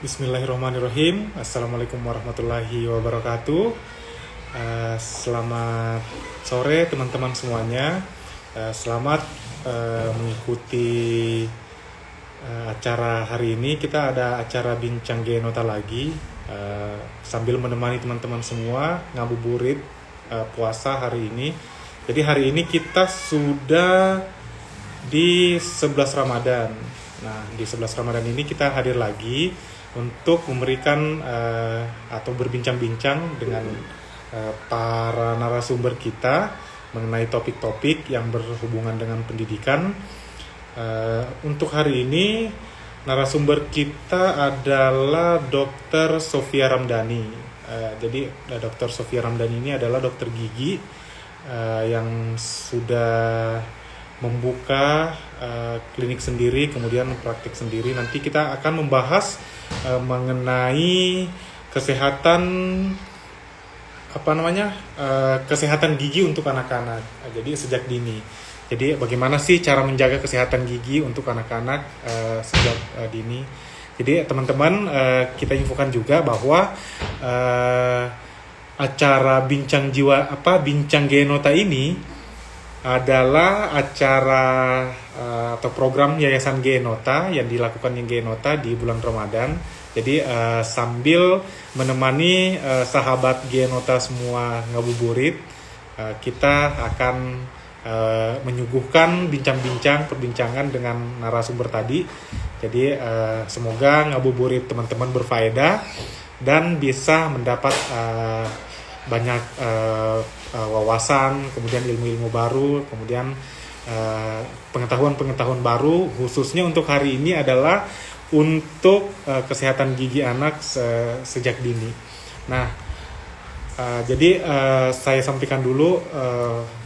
Bismillahirrahmanirrahim. Assalamualaikum warahmatullahi wabarakatuh. Selamat sore teman-teman semuanya. Selamat mengikuti acara hari ini. Kita ada acara bincang genota lagi, sambil menemani teman-teman semua ngabuburit puasa hari ini. Jadi hari ini kita sudah di 11 Ramadan. Nah, di 11 Ramadan ini kita hadir lagi untuk memberikan atau berbincang-bincang dengan para narasumber kita mengenai topik-topik yang berhubungan dengan pendidikan. Untuk hari ini narasumber kita adalah Dr. Sofia Ramdhani. Jadi Dr. Sofia Ramdhani ini adalah dokter gigi yang sudah membuka klinik sendiri, kemudian praktik sendiri. Nanti kita akan membahas mengenai kesehatan kesehatan gigi untuk anak-anak. Jadi sejak dini. Jadi bagaimana sih cara menjaga kesehatan gigi untuk anak-anak sejak dini. Jadi teman-teman, kita infokan juga bahwa acara bincang genota ini adalah acara atau program Yayasan Genota yang dilakukan yang Genota di bulan Ramadan. Jadi sambil menemani sahabat Genota semua ngabuburit, kita akan menyuguhkan perbincangan dengan narasumber tadi. Jadi semoga ngabuburit teman-teman berfaedah dan bisa mendapat banyak wawasan, kemudian ilmu-ilmu baru, kemudian pengetahuan-pengetahuan baru, khususnya untuk hari ini adalah untuk kesehatan gigi anak sejak dini. Nah, jadi saya sampaikan dulu,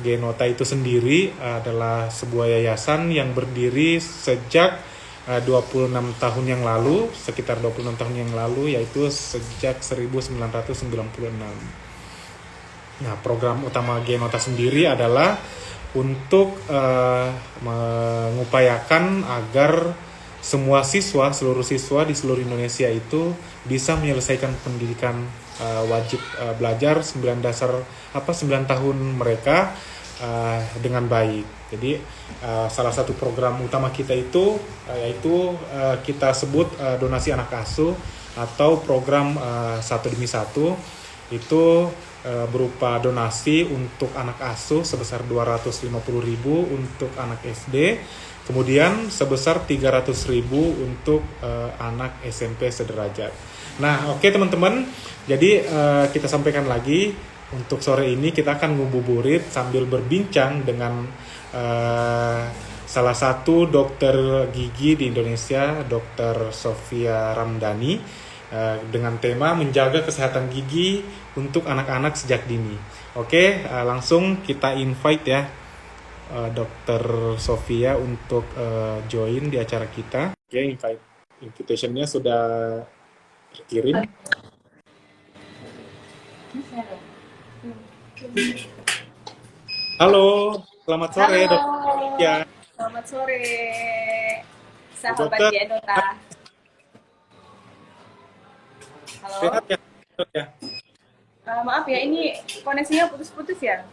Genota itu sendiri adalah sebuah yayasan yang berdiri sejak 26 tahun yang lalu, sekitar 26 tahun yang lalu, yaitu sejak 1996. Nah, program utama Genota sendiri adalah untuk mengupayakan agar seluruh siswa di seluruh Indonesia itu bisa menyelesaikan pendidikan wajib belajar 9 tahun mereka dengan baik. Jadi salah satu program utama kita itu yaitu kita sebut donasi anak asuh atau program 1 demi 1. Itu berupa donasi untuk anak asuh sebesar 250.000 untuk anak SD, kemudian sebesar 300.000 untuk anak SMP sederajat. Nah, oke teman-teman, jadi kita sampaikan lagi untuk sore ini kita akan ngabuburit sambil berbincang dengan salah satu dokter gigi di Indonesia, Dr. Sofia Ramdhani, dengan tema menjaga kesehatan gigi untuk anak-anak sejak dini. Oke, langsung kita invite ya Dr. Sofia untuk join di acara kita. Oke, invitation-nya sudah terkirim. Halo, selamat sore Halo, Dr. Ya. selamat sore, sahabat Dokter, Genota. sehat Halo, ya, Dok ya? maaf ya, ini koneksinya putus-putus ya?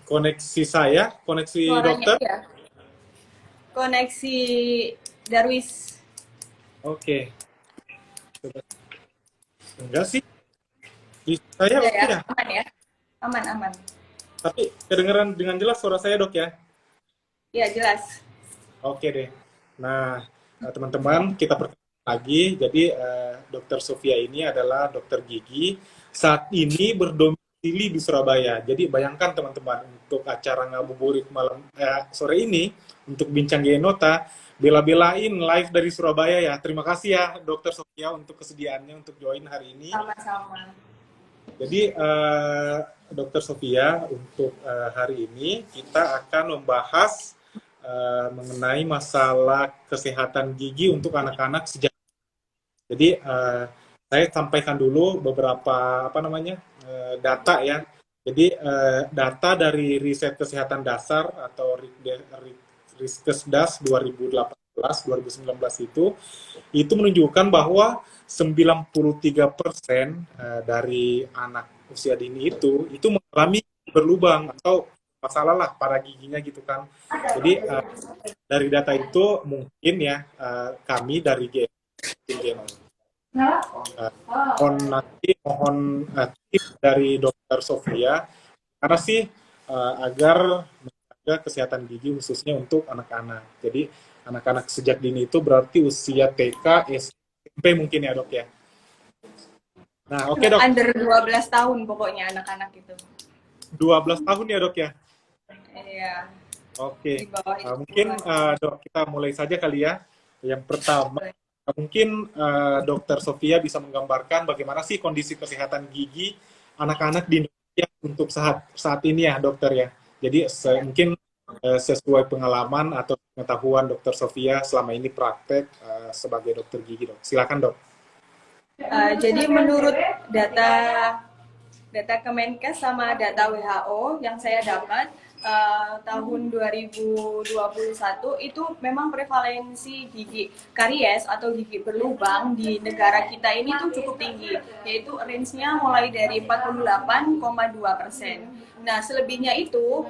Koneksi Suaranya dokter. iya. Koneksi Darwis. Oke, enggak sih. Di saya Udah oke ya, ya. aman ya? Aman, aman. Tapi kedengeran dengan jelas suara saya dok ya. Iya, jelas. Oke deh. Nah, teman-teman kita perkenalkan lagi. Jadi Dokter Sofia ini adalah dokter gigi. Saat ini berdomisili di Surabaya. Jadi bayangkan teman-teman untuk acara ngabuburit sore ini untuk bincang genota, bela-belain live dari Surabaya ya. Terima kasih ya Dokter Sofia untuk kesediaannya untuk join hari ini. Sama-sama. Jadi Dokter Sofia, untuk hari ini kita akan membahas mengenai masalah kesehatan gigi untuk anak-anak sejak. Jadi saya sampaikan dulu beberapa data ya. Jadi data dari riset kesehatan dasar atau Riskesdas 2018 2019 itu menunjukkan bahwa 93% dari anak usia dini itu mengalami berlubang atau masalah lah pada giginya gitu kan. Jadi dari data itu mungkin ya kami dari GM mohon tips dari Dokter Sofia karena sih agar menjaga kesehatan gigi khususnya untuk anak-anak. Jadi anak-anak sejak dini itu berarti usia TK, SMP mungkin ya dok ya. Nah oke dok. Under 12 tahun pokoknya anak-anak itu. 12 tahun ya dok ya. Iya. Oke. Di bawah itu. Mungkin dok kita mulai saja kali ya. Yang pertama mungkin Dokter Sofia bisa menggambarkan bagaimana sih kondisi kesehatan gigi anak-anak di Indonesia untuk saat ini ya dokter ya. Jadi mungkin sesuai pengalaman atau pengetahuan Dokter Sofia selama ini praktek sebagai dokter gigi dok. Silakan dok. Jadi menurut data Kemenkes sama data WHO yang saya dapat tahun 2021 itu memang prevalensi gigi karies atau gigi berlubang di negara kita ini tuh cukup tinggi, yaitu range-nya mulai dari 48,2%. Nah, selebihnya itu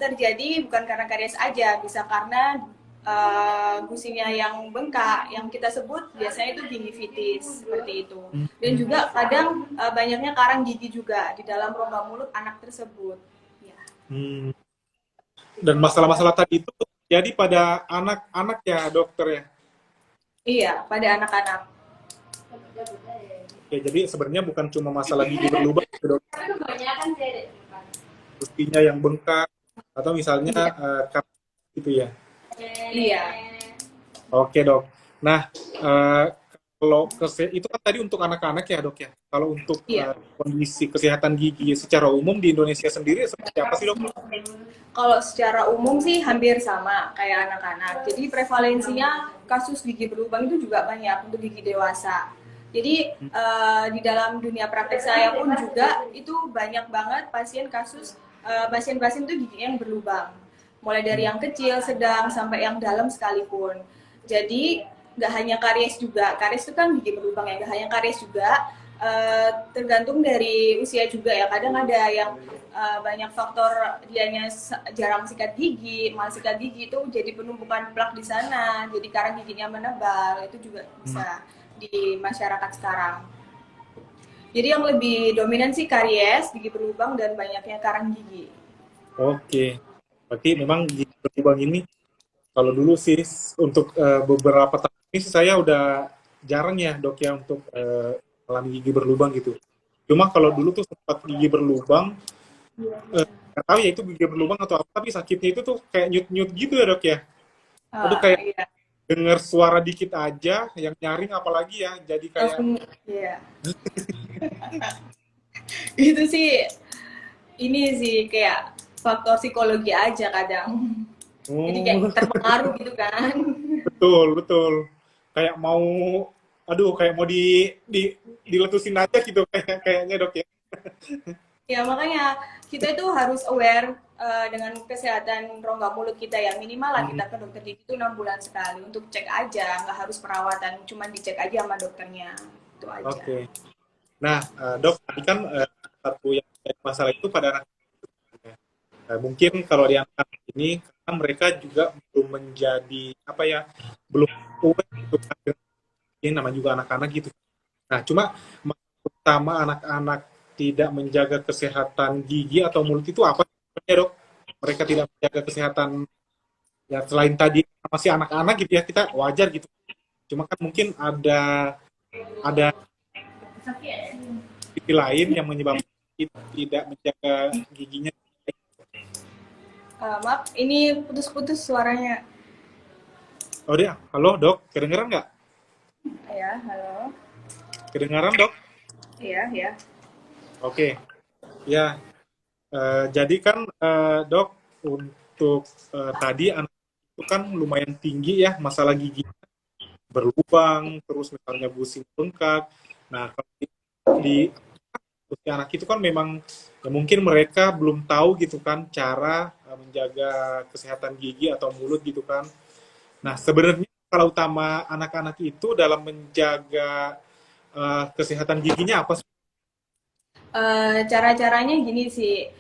terjadi bukan karena karies aja, bisa karena gusinya yang bengkak, yang kita sebut biasanya itu gingivitis seperti itu. Dan juga kadang banyaknya karang gigi juga di dalam rongga mulut anak tersebut. Ya. Dan masalah-masalah tadi itu jadi pada anak-anak ya dokter ya? Iya, pada anak-anak. Oke, jadi sebenarnya bukan cuma masalah gigi berlubang gitu, dok. Gusinya yang bengkak atau misalnya gitu ya. Iya. Oke dok. Nah kalau itu kan tadi untuk anak-anak ya dok ya. Kalau untuk kondisi kesehatan gigi secara umum di Indonesia sendiri seperti apa sih dok? Kalau secara umum sih hampir sama kayak anak-anak. Jadi prevalensinya kasus gigi berlubang itu juga banyak untuk gigi dewasa. Jadi di dalam dunia praktek saya pun juga itu banyak banget pasien-pasien tuh gigi yang berlubang. Mulai dari yang kecil, sedang, sampai yang dalam sekalipun. Jadi nggak hanya karies juga, karies itu kan gigi berlubang ya, nggak hanya karies juga, tergantung dari usia juga ya. Kadang ada yang banyak faktor dianya jarang sikat gigi, malas sikat gigi itu jadi penumpukan plak di sana, jadi karang giginya menebal, itu juga bisa di masyarakat sekarang. Jadi yang lebih dominan sih karies, gigi berlubang, dan banyaknya karang gigi. Oke. Berarti memang gigi berlubang ini kalau dulu sih untuk beberapa tahun ini saya udah jarang ya dok ya untuk alami gigi berlubang gitu. Cuma kalau dulu tuh sempat gigi berlubang, nggak tahu ya itu gigi berlubang atau apa, tapi sakitnya itu tuh kayak nyut-nyut gitu ya dok ya. Aduh kayak Iya. denger suara dikit aja, yang nyaring apalagi ya, jadi kayak iya. Itu sih ini sih kayak faktor psikologi aja kadang. Jadi kayak terpengaruh gitu kan. betul. Kayak mau kayak mau diletusin aja gitu kayaknya dok ya. Ya makanya kita itu harus aware dengan kesehatan rongga mulut kita ya, minimal lah kita ke dokter gigi itu 6 bulan sekali untuk cek aja, nggak harus perawatan, cuma dicek aja sama dokternya, itu aja. Oke. Nah dok, tadi kan satu yang masalah itu pada anak mungkin kalau di anak ini karena mereka juga belum menjadi belum aware gitu kan, ini namanya juga anak-anak gitu. Nah cuma utama anak-anak tidak menjaga kesehatan gigi atau mulut itu apa ya dok? Mereka tidak menjaga kesehatan ya selain tadi masih anak-anak gitu ya, kita wajar gitu. Cuma kan mungkin ada sisi lain yang menyebabkan kita tidak menjaga giginya. Maaf, ini putus-putus suaranya. Oh dia, halo dok, kedengeran nggak? Ya, halo. Kedengaran dok? Iya. Oke, ya. Jadi kan dok untuk tadi anak itu kan lumayan tinggi ya masalah gigi berlubang, terus misalnya gusi bengkak. Nah kalau di usia anak itu kan memang ya mungkin mereka belum tahu gitu kan cara menjaga kesehatan gigi atau mulut gitu kan. Nah, sebenarnya kalau utama anak-anak itu dalam menjaga kesehatan giginya apa sih? Cara-caranya gini sih,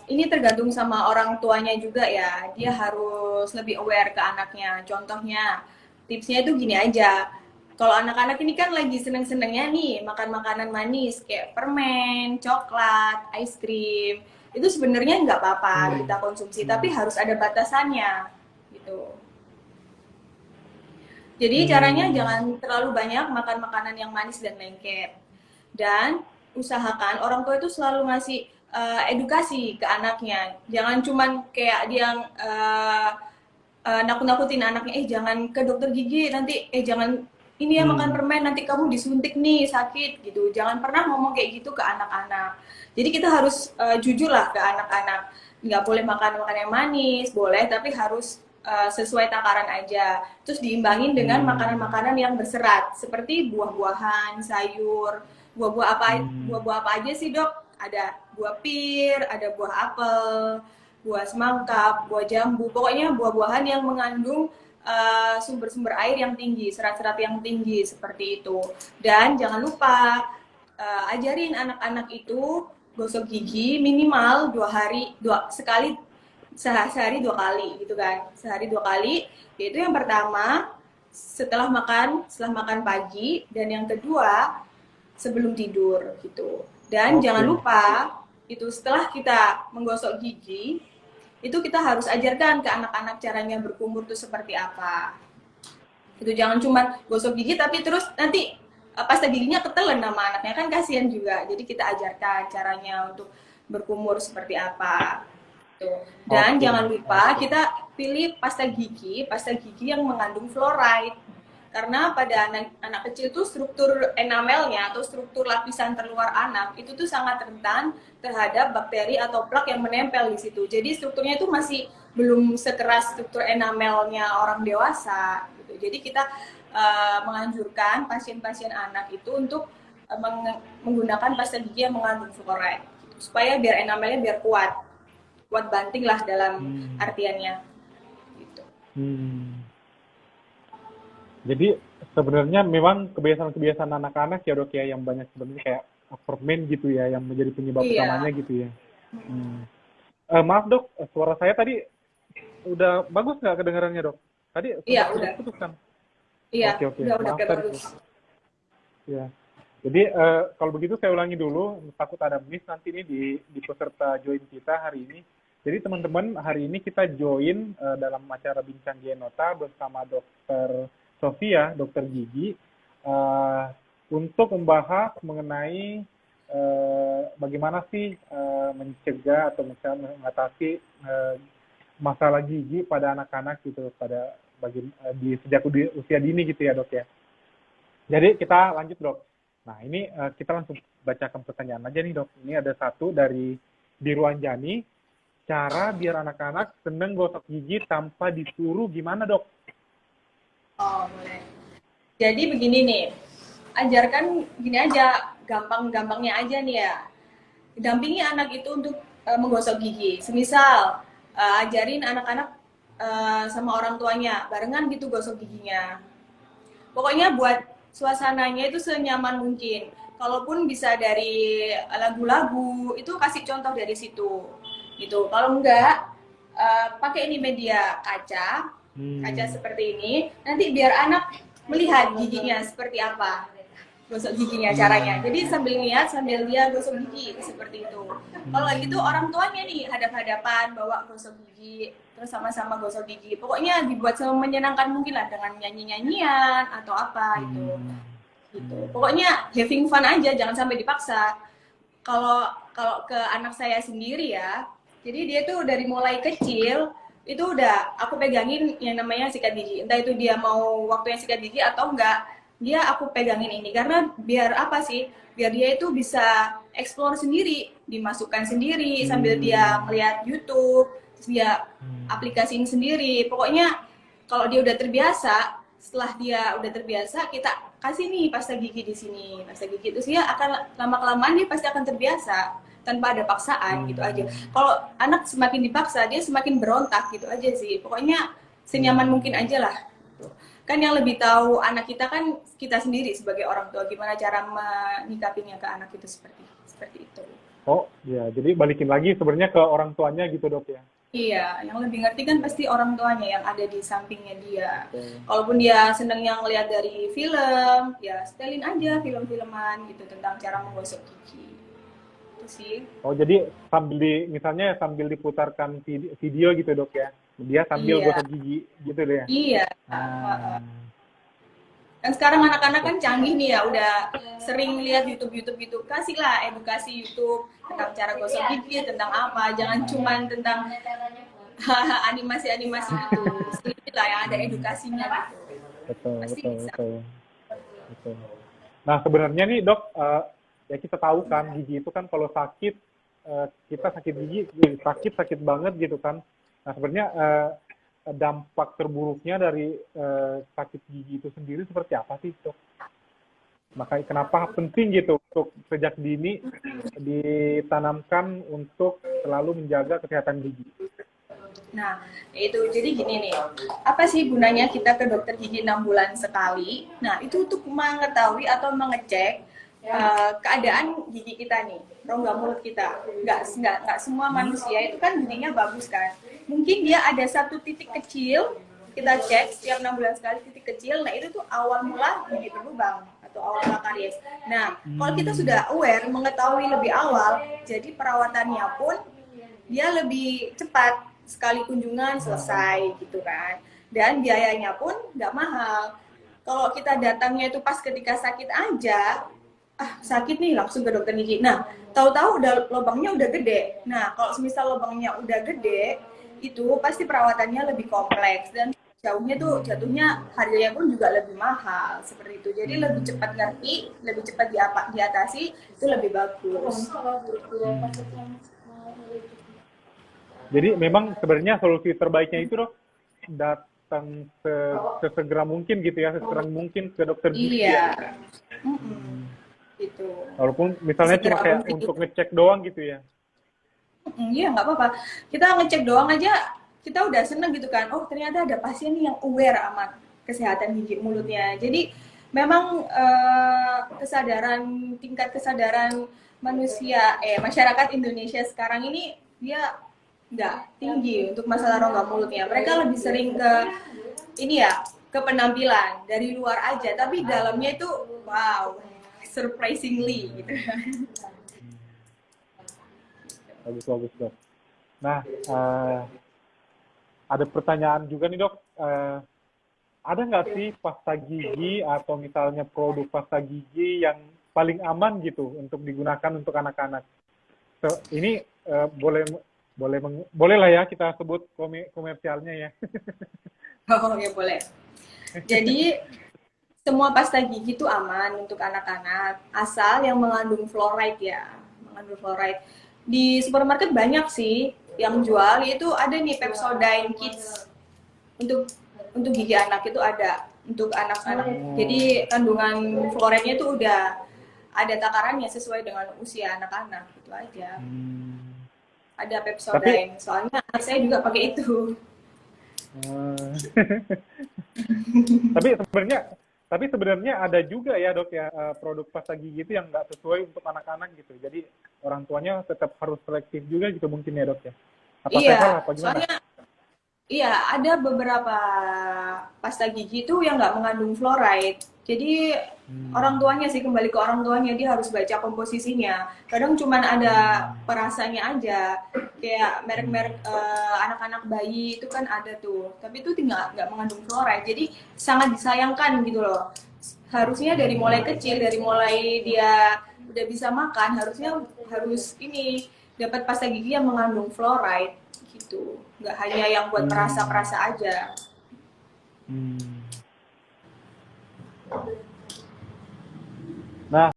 ini tergantung sama orang tuanya juga ya. Dia harus lebih aware ke anaknya. Contohnya, tipsnya itu gini aja. Kalau anak-anak ini kan lagi seneng-senengnya nih makan makanan manis kayak permen, coklat, ice cream. Itu sebenarnya nggak apa-apa Hmm. kita konsumsi, tapi Hmm. harus ada batasannya gitu. Jadi caranya Hmm. jangan terlalu banyak makan makanan yang manis dan lengket. Dan usahakan orang tua itu selalu ngasih edukasi ke anaknya. Jangan cuman kayak dia nakut-nakutin anaknya, jangan ke dokter gigi nanti, jangan ini ya makan Hmm. permen nanti kamu disuntik nih sakit gitu. Jangan pernah ngomong kayak gitu ke anak-anak. Jadi kita harus jujur lah ke anak-anak. Nggak boleh makan makan yang manis, boleh tapi harus sesuai takaran aja. Terus diimbangin dengan Hmm. makanan-makanan yang berserat seperti buah-buahan, sayur. Hmm. Buah-buah apa aja sih, Dok? Ada buah pir, ada buah apel, buah semangka, buah jambu, pokoknya buah-buahan yang mengandung sumber-sumber air yang tinggi, serat-serat yang tinggi seperti itu. Dan jangan lupa ajarin anak-anak itu gosok gigi minimal 2 hari, sekali sehari 2 kali gitu kan, sehari 2 kali. Yaitu yang pertama setelah makan pagi dan yang kedua sebelum tidur gitu. Dan jangan Oke. lupa itu setelah kita menggosok gigi itu kita harus ajarkan ke anak-anak caranya berkumur tuh seperti apa. Itu jangan cuma gosok gigi tapi terus nanti pasta giginya ketelen sama anaknya kan kasihan juga. Jadi kita ajarkan caranya untuk berkumur seperti apa. Tuh. Dan Oke. jangan lupa Oke. kita pilih pasta gigi yang mengandung fluoride. Karena pada anak kecil tuh struktur enamelnya atau struktur lapisan terluar anak itu tuh sangat rentan terhadap bakteri atau plak yang menempel di situ. Jadi strukturnya itu masih belum sekeras struktur enamelnya orang dewasa. Gitu. Jadi kita menganjurkan pasien-pasien anak itu untuk menggunakan pasta gigi yang mengandung fluoride gitu. Supaya biar enamelnya biar kuat, kuat banting lah dalam Hmm. artiannya. Gitu. Hmm. Jadi sebenarnya memang kebiasaan-kebiasaan anak-anak ya dok ya yang banyak sebenarnya kayak permen gitu ya yang menjadi penyebab Iya, utamanya gitu ya. Hmm. Maaf dok, suara saya tadi udah bagus nggak kedengarannya dok? Tadi sempat iya udah, putus-putus kan? iya Oke oke, udah maaf kayak tadi. bagus. Ya. Jadi kalau begitu saya ulangi dulu, takut ada miss nanti ini di peserta join kita hari ini. Jadi teman-teman hari ini kita join dalam acara Bincang Genota bersama Dokter Sofia, Dokter Gigi, eh, untuk membahas mengenai bagaimana sih mencegah atau misalnya mengatasi masalah gigi pada anak-anak gitu, pada di sejak usia dini gitu ya dok ya. Jadi kita lanjut dok. Nah ini kita langsung bacakan pertanyaan aja nih dok. Ini ada satu dari Biru Anjani. Cara biar anak-anak seneng gosok gigi tanpa disuruh gimana dok? Oh boleh. Jadi begini nih, ajarkan gini aja, gampang-gampangnya aja nih ya. Dampingi anak itu untuk menggosok gigi. Semisal ajarin anak-anak sama orang tuanya, barengan gitu gosok giginya. Pokoknya buat suasananya itu senyaman mungkin. Kalaupun bisa dari lagu-lagu, itu kasih contoh dari situ. Gitu. Kalau enggak, pakai ini media kaca, kaca Hmm. seperti ini. Nanti biar anak melihat giginya seperti apa, gosok giginya caranya. Hmm. Jadi sambil lihat sambil dia gosok gigi seperti itu. Kalau lagi gitu Hmm. orang tuanya nih hadap-hadapan bawa gosok gigi terus sama-sama gosok gigi. Pokoknya dibuat semenyenangkan mungkin lah dengan nyanyi-nyanyian atau apa itu. Hmm. Gitu. Hmm. Pokoknya having fun aja, jangan sampai dipaksa. Kalau kalau ke anak saya sendiri ya, jadi dia tuh dari mulai kecil itu udah aku pegangin yang namanya sikat gigi. Entah itu dia mau waktunya sikat gigi atau enggak, dia aku pegangin ini karena biar apa sih? Biar dia itu bisa explore sendiri, dimasukkan sendiri sambil dia Hmm. melihat YouTube, terus dia Hmm. aplikasiin sendiri. Pokoknya kalau dia udah terbiasa, setelah dia udah terbiasa, kita kasih nih pasta gigi di sini, pasta gigi itu sih akan lama kelamaan dia pasti akan terbiasa tanpa ada paksaan gitu aja. Hmm. Kalau anak semakin dipaksa dia semakin berontak gitu aja sih. Pokoknya senyaman mungkin aja lah. Kan yang lebih tahu anak kita kan kita sendiri sebagai orang tua, gimana cara menyikapinya ke anak itu seperti itu. Oh, ya. Jadi balikin lagi sebenarnya ke orang tuanya gitu, Dok ya. Iya, yang lebih ngerti kan pasti orang tuanya yang ada di sampingnya dia. Betul. Kalaupun dia seneng yang lihat dari film, ya setelin aja film-filman gitu tentang cara menggosok gigi. Itu sih. Oh, jadi misalnya sambil diputarkan video gitu, Dok ya. Dia sambil Iya, gosok gigi gitu deh ya. iya. Ah, Dan sekarang anak-anak kan canggih nih ya, udah sering lihat YouTube gitu. Kasihlah edukasi YouTube tentang cara gosok gigi, tentang apa. Jangan cuman tentang animasi-animasi gitu. Sedikit lah yang ada edukasinya gitu. betul, Pasti betul, bisa. betul, betul. Nah, sebenarnya nih, Dok, ya kita tahu kan gigi itu kan kalau sakit, kita sakit gigi, sakit banget gitu kan. Nah, sebenarnya dampak terburuknya dari sakit gigi itu sendiri seperti apa sih, Dok? Makanya kenapa penting gitu untuk sejak dini ditanamkan untuk selalu menjaga kesehatan gigi. Nah, itu jadi gini nih, apa sih gunanya kita ke dokter gigi 6 bulan sekali? Nah, itu untuk mengetahui atau mengecek keadaan gigi kita nih, rongga mulut kita. Nggak semua manusia itu kan giginya bagus kan. Mungkin dia ada satu titik kecil, kita cek setiap 6 bulan sekali titik kecil, nah itu tuh awal mula gigi berlubang atau awal mula karies. Nah, kalau kita sudah aware, mengetahui lebih awal, jadi perawatannya pun dia lebih cepat, sekali kunjungan selesai gitu kan, dan biayanya pun nggak mahal. Kalau kita datangnya itu pas ketika sakit aja, sakit nih langsung ke dokter gigi, nah tahu-tahu udah lubangnya udah gede. Nah kalau misal lubangnya udah gede, itu pasti perawatannya lebih kompleks dan jatuhnya harganya pun juga lebih mahal seperti itu. Jadi lebih cepat ngerti, lebih cepat diatasi, itu lebih bagus. Jadi memang sebenarnya solusi terbaiknya itu, Dok, datang sesegera mungkin gitu ya, sesegera mungkin ke dokter gigi ya. Iya. Gitu. Walaupun misalnya cuma Segera kayak mungkin. untuk ngecek doang gitu ya. Iya, nggak apa-apa. Kita ngecek doang aja, kita udah seneng gitu kan. Oh, ternyata ada pasien nih yang aware amat kesehatan gigi mulutnya. Jadi memang tingkat kesadaran masyarakat Indonesia sekarang ini dia nggak tinggi untuk masalah rongga mulutnya. Mereka lebih sering ke ini ya, ke penampilan dari luar aja, tapi dalamnya itu wow, surprisingly gitu. Bagus, Dok. Nah, ada pertanyaan juga nih, Dok. Ada nggak sih pasta gigi atau misalnya produk pasta gigi yang paling aman gitu untuk digunakan untuk anak-anak? Ini boleh lah ya kita sebut komersialnya ya. Oh ya boleh. Jadi semua pasta gigi itu aman untuk anak-anak asal yang mengandung fluoride ya, mengandung fluoride. Di supermarket banyak sih yang jual, itu ada nih Pepsodent Kids untuk gigi anak itu ada untuk anak-anak. Jadi kandungan fluoride-nya itu udah ada takarannya sesuai dengan usia anak-anak, itu aja. Ada Pepsodent, soalnya anak saya juga pakai itu. Tapi sebenarnya ada juga ya, Dok ya, produk pasta gigi itu yang nggak sesuai untuk anak-anak gitu. Jadi orang tuanya tetap harus selektif juga gitu mungkin ya, Dok ya. Apa Iya, saya salah apa gimana? soalnya iya ada beberapa pasta gigi itu yang nggak mengandung fluoride. Jadi orang tuanya sih, kembali ke orang tuanya, dia harus baca komposisinya. Kadang cuman ada perasanya aja, kayak merek-merek anak-anak bayi itu kan ada tuh, tapi itu nggak mengandung fluoride. Jadi sangat disayangkan gitu loh. Harusnya dari mulai kecil, dari mulai dia udah bisa makan, harus ini dapat pasta gigi yang mengandung fluoride gitu. Nggak hanya yang buat perasa-perasa aja. Nah,